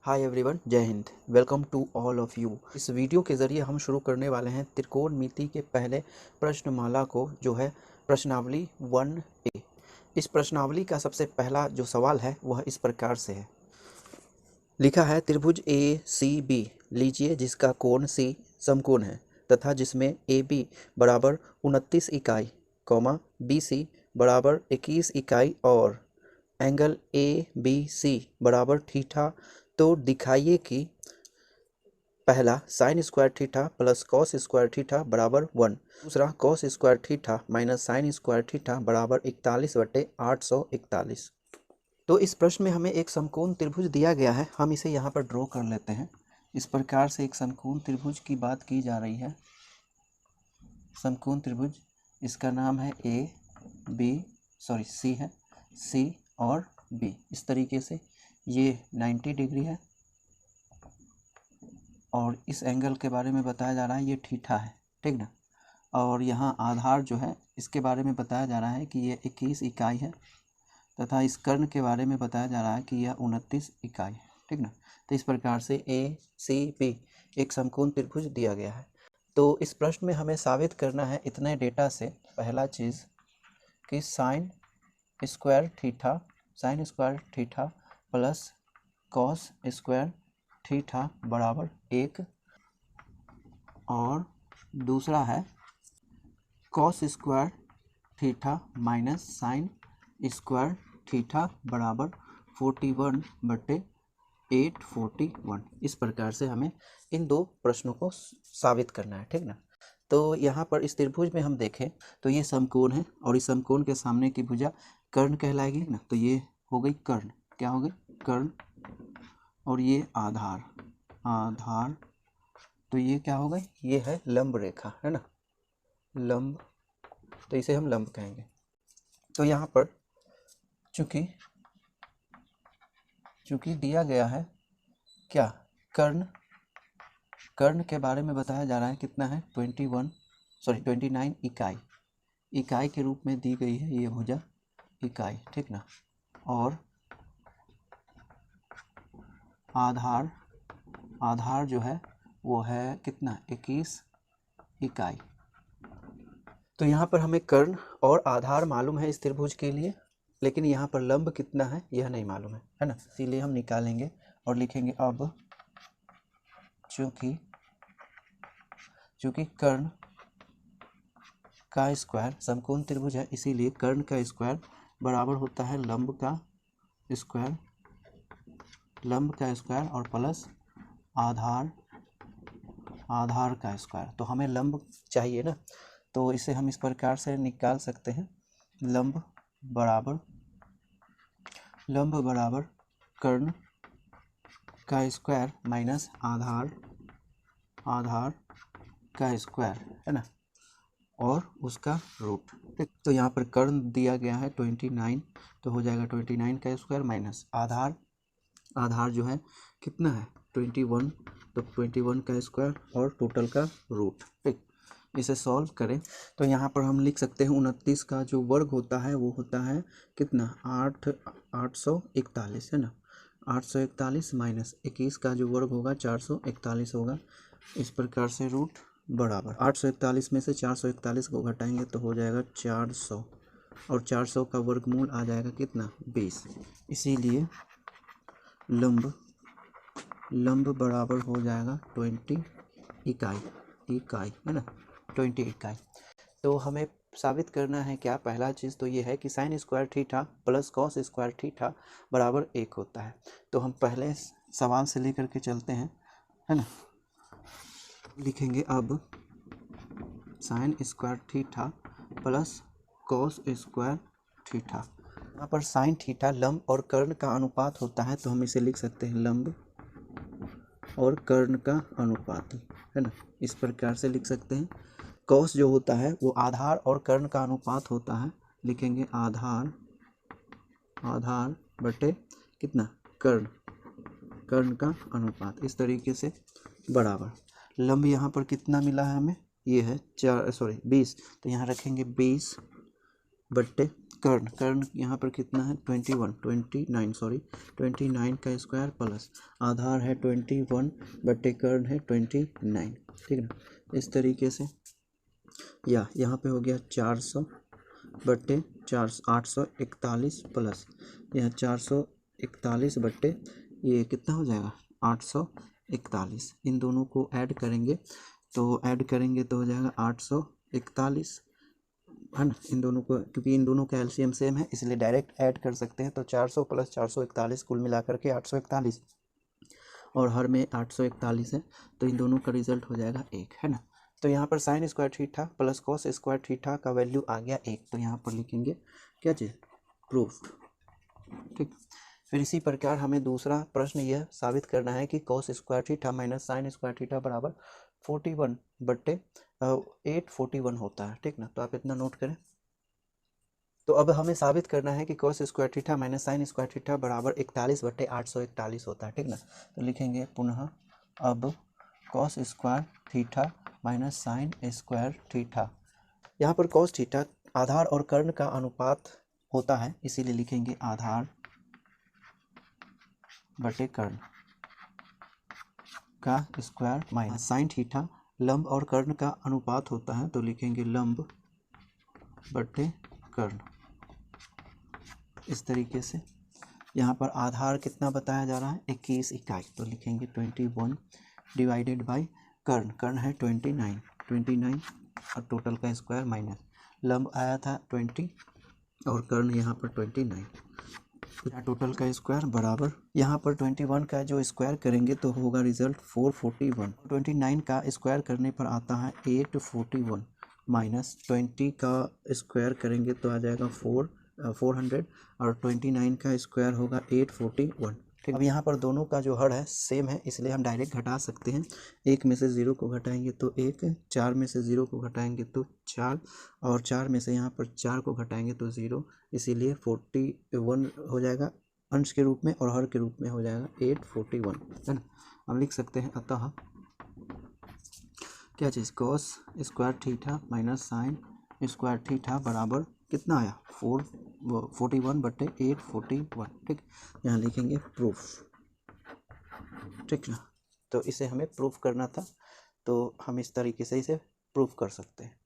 हाय everyone, जय Hind. Welcome to all of you. इस video के ज़रिए हम शुरू करने वाले हैं त्रिकोणमिति के पहले प्रश्नमाला को, जो है प्रश्नावली 1A। इस प्रश्नावली का सबसे पहला जो सवाल है वह इस प्रकार से है। लिखा है त्रिभुज ACB लीजिए जिसका कोण C समकोण है तथा जिसमें AB बराबर 29 इकाई, BC बराबर 21 इकाई और एंगल ABC बराबर थीटा, तो दिखाइए कि पहला sign square theta plus cos square theta बराबर 1, दूसरा cos square theta minus sine square theta बराबर 41/841। तो इस प्रश्न में हमें एक समकोण त्रिभुज दिया गया है। हम इसे यहाँ पर ड्रॉ कर लेते हैं। इस प्रकार से एक समकोण त्रिभुज की बात की जा रही है। समकोण त्रिभुज, इसका नाम है C है, C और B। इस तरीके से ये 90 डिग्री है और इस एंगल के बारे में बताया जा रहा है ये थीटा है, ठीक ना। और यहाँ आधार जो है इसके बारे में बताया जा रहा है कि ये 21 इकाई है तथा इस कर्ण के बारे में बताया जा रहा है कि यह 29 इकाई है, ठीक ना। तो इस प्रकार से ACB एक समकोण त्रिभुज दिया गया है। तो इस प्रश्न में हमें साबित करना है इतने डेटा से, पहला चीज़ कि sign square theta plus cos square theta बराबर 1, और दूसरा है cos square theta minus sine square theta बराबर 41/841। इस प्रकार से हमें इन दो प्रश्नों को साबित करना है, ठीक ना। तो यहाँ पर इस त्रिभुज में हम देखें तो ये समकोण है और इस समकोण के सामने की भुजा कर्ण कहलाएगी ना। तो ये हो गई कर्ण, क्या हो गई कर्ण, और ये आधार, तो ये क्या हो गई, ये है लंब रेखा, है ना, लंब। तो इसे हम लंब कहेंगे। तो यहाँ पर चूंकि दिया गया है क्या, कर्ण के बारे में बताया जा रहा है, कितना है 29 इकाई के रूप में दी गई है ये भुजा इकाई, ठीक ना। और आधार जो है वो है कितना 21 इकाई। तो यहाँ पर हमें कर्ण और आधार मालूम है इस त्रिभुज के लिए, लेकिन यहाँ पर लंब कितना है यह नहीं मालूम है ना। इसीलिए हम निकालेंगे और लिखेंगे अब चूंकि कर्ण का स्क्वायर समकोण त्रिभुज है, इसीलिए कर्ण का स्क्वायर बराबर होता है लंब का स्क्वायर और प्लस आधार का स्क्वायर। तो हमें लंब चाहिए ना, तो इसे हम इस प्रकार से निकाल सकते हैं। लंब बराबर कर्ण का स्क्वायर माइनस आधार का स्क्वायर, है ना, और उसका रूट, ठीक। तो यहाँ पर कर्ण दिया गया है 29, तो हो जाएगा 29 का स्क्वायर माइनस आधार जो है कितना है 21, तो 21 का स्क्वायर और टोटल का रूट, ठीक। इसे सॉल्व करें तो यहाँ पर हम लिख सकते हैं 29 का जो वर्ग होता है वो होता है कितना 841, है ना। 841 माइनस 21 का जो वर्ग होगा 441 होगा। इस प्रकार से रूट बराबर 841 में से 441 को घटाएंगे तो हो जाएगा 400, और 400 का वर्गमूल आ जाएगा कितना 20। इसीलिए लंब बराबर हो जाएगा 20 इकाई, है ना, 20 इकाई। तो हमें साबित करना है क्या, पहला चीज़ तो ये है कि sign square theta plus cos square theta बराबर 1 होता है। तो हम पहले सवाल से लेकर के चलते हैं, है ना। लिखेंगे अब sign square theta plus cos square theta. यहाँ पर साइन थीटा लंब और कर्ण का अनुपात होता है, तो हम इसे लिख सकते हैं लंब और कर्ण का अनुपात, है ना। इस प्रकार से लिख सकते हैं। कॉस जो होता है वो आधार और कर्ण का अनुपात होता है, लिखेंगे आधार बटे कितना कर्ण का अनुपात, इस तरीके से बराबर। लंब यहाँ पर कितना मिला है हमें, ये है 20, तो यहाँ रखेंगे 20 बट्टे कर्ण, कर्ण यहाँ पर कितना है 29 का स्क्वायर प्लस आधार है 21 बट्टे कर्ण है 29, ठीक है ना। इस तरीके से या यहाँ पे हो गया 400 बट्टे 841 प्लस यह 441 बट्टे ये कितना हो जाएगा 841। इन दोनों को ऐड करेंगे तो हो जाएगा 841, है ना। इन दोनों को, क्योंकि इन दोनों का एलसीएम सेम है इसलिए डायरेक्ट ऐड कर सकते हैं। तो 400 प्लस 441 कुल मिलाकर के 841 और हर में 841 है, तो इन दोनों का रिजल्ट हो जाएगा 1, है ना। तो यहाँ पर sign square theta plus cos square theta का वैल्यू आ गया 1, तो यहाँ पर लिखेंगे क्या चीज़ प्रूफ, ठीक। फिर इसी प्रकार हमें दूसरा प्रश्न यह साबित करना है कि cos square theta minus sine square theta बराबर 41 बट्टे 841 होता है, ठीक ना। तो आप इतना नोट करें। तो अब हमें साबित करना है कि cos square theta minus sine square theta बराबर 41 बट्टे 841 होता है, ठीक ना। तो लिखेंगे पुनः अब cos square theta minus sine square theta, यहाँ पर कॉस थीटा आधार और कर्ण का अनुपात होता है इसीलिए लिखेंगे आधार बटे कर्ण का स्क्वायर माइनस साइन थीटा लंब और कर्ण का अनुपात होता है तो लिखेंगे लंब बटे कर्ण। इस तरीके से यहाँ पर आधार कितना बताया जा रहा है 21 इकाई, तो लिखेंगे 21 डिवाइडेड बाय कर्ण, कर्ण है 29 और टोटल का स्क्वायर माइनस लंब आया था 20 और कर्ण यहाँ पर 29, तो टोटल का स्क्वायर बराबर यहाँ पर 21 का जो स्क्वायर करेंगे तो होगा रिजल्ट 441। 29 का स्क्वायर करने पर आता है 841 माइनस 20 का स्क्वायर करेंगे तो आ जाएगा 400 और 29 का स्क्वायर होगा 841, ठीक। अब यहाँ पर दोनों का जो हर है सेम है इसलिए हम डायरेक्ट घटा सकते हैं। 1 में से 0 को घटाएंगे तो 1, 4 में से 0 को घटाएंगे तो 4 और 4 में से यहाँ पर 4 को घटाएंगे तो 0, इसीलिए 41 हो जाएगा अंश के रूप में और हर के रूप में हो जाएगा 841, है ना। हम लिख सकते हैं अतः क्या चीज़ cos square theta minus sine square theta बराबर कितना आया 41 बट्टे 841, ठीक। यहाँ लिखेंगे प्रूफ, ठीक ना। तो इसे हमें प्रूफ करना था तो हम इस तरीके से इसे प्रूफ कर सकते हैं।